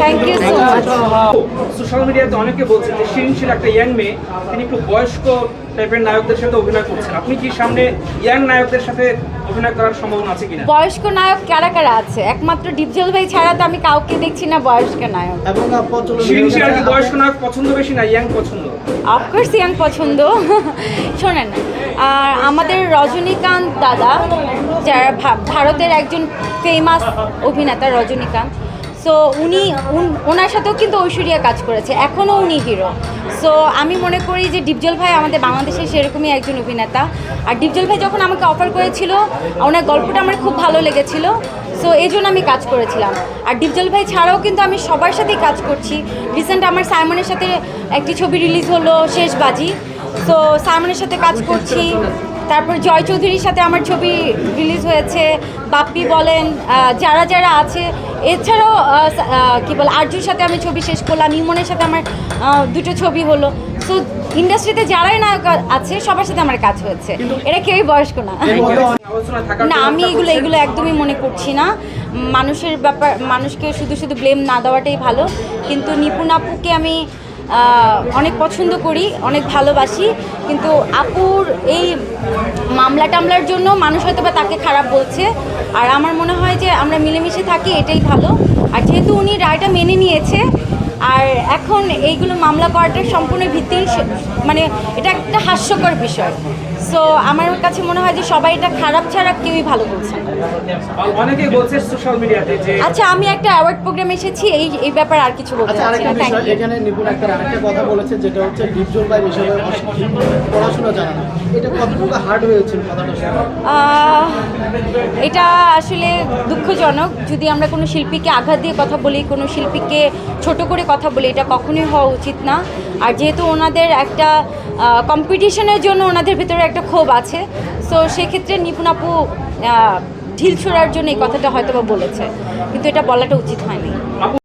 Thank you so much. Social মিডিয়াতে অনেকে বলছে যে সৃজনশীল একটা ইয়াং মেয়ে, তিনি একটু বয়স্ক টাইপের নায়কদের সাথে অভিনয় করছেন। আপনি কি সামনে ইয়াং নায়কদের সাথে অভিনয় করার সম্ভাবনা আছে কিনা? বয়স্ক নায়ক কারা কারা আছে? একমাত্র ডিপজল ভাই ছাড়া তো আমি কাউকে দেখছি না বয়স্ক নায়ক। সৃজনশীল আর কি বয়স্ক নায়ক পছন্দ বেশি না ইয়াং পছন্দ? অফকোর্স ইয়াং পছন্দ। শোনেন, আর আমাদের রজনীকান্ত দাদা, যারা ভারতের একজন ফেমাস অভিনেতা রজনীকান্ত, সো ওনার সাথেও কিন্তু ঐশ্বরিয়া কাজ করেছে, এখনও উনি হিরো। সো আমি মনে করি যে ডিপজল ভাই আমাদের বাংলাদেশের সেরকমই একজন অভিনেতা। আর ডিপজল ভাই যখন আমাকে অফার করেছিল, ওনার গল্পটা আমার খুব ভালো লেগেছিল, সো এই জন্য আমি কাজ করেছিলাম। আর ডিপজল ভাই ছাড়াও কিন্তু আমি সবার সাথেই কাজ করছি। রিসেন্ট আমার সাইমনের সাথে একটি ছবি রিলিজ হলো, শেষ বাজি, সো সাইমনের সাথে কাজ করছি। তারপর জয় চৌধুরীর সাথে আমার ছবি রিলিজ হয়েছে, বাপ্পি বলেন, যারা যারা আছে। এছাড়াও কী বলে, আরজুর সাথে আমি ছবি শেষ করলাম, ইমনের সাথে আমার দুটো ছবি হলো। সো ইন্ডাস্ট্রিতে যারাই নায়ক আছে সবার সাথে আমার কাজ হয়েছে, এরা কেউই বয়স্ক না। না, আমি এগুলো একদমই মনে করছি না। মানুষের ব্যাপার, মানুষকে শুধু শুধু ব্লেম না দেওয়াটাই ভালো। কিন্তু নিপুণ আপুকে আমি অনেক পছন্দ করি, অনেক ভালোবাসি, কিন্তু আপুর এই মামলা টামলার জন্য মানুষ হয়তো বা তাকে খারাপ বলছে। আর আমার মনে হয় যে আমরা মিলেমিশে থাকি, এটাই ভালো। আর যেহেতু উনি রায়টা মেনে নিয়েছে, আর এখন এইগুলো মামলা করাটার সম্পূর্ণ ভিত্তি, মানে এটা একটা হাস্যকর বিষয়। সো আমার কাছে মনে হয় যে সবাই এটা খারাপ ছাড়া কেউই ভালো বলছে না। অনেকেই বলছে সোশ্যাল মিডিয়াতে যে আচ্ছা, আমি একটা অ্যাওয়ার্ড প্রোগ্রামে এসেছি, এই ব্যাপারে আর কিছু বলতে চাচ্ছি না। Thank you. এখানে নিপুণ আরেকটা কথা বলেছে, যেটা হচ্ছে ডিপজল ভাই বিষয়ে অশিক্ষিত, পড়াশোনা জানা না। এটা কতটুকু হার্ড হয়েছে কথাটা? এটা আসলে দুঃখজনক। যদি আমরা কোনো শিল্পীকে আঘাত দিয়ে কথা বলি, কোনো শিল্পীকে ছোট করে কথা বলি, এটা কখনোই হওয়া উচিত না। আর যেহেতু ওনাদের একটা কম্পিটিশনের জন্য ওনাদের ভিতরে একটা ক্ষোভ আছে, সো সেক্ষেত্রে নিপুণ আপু ঢিল ছোড়ার জন্য এই কথাটা হয়তো বা বলেছে, কিন্তু এটা বলাটা উচিত হয়নি।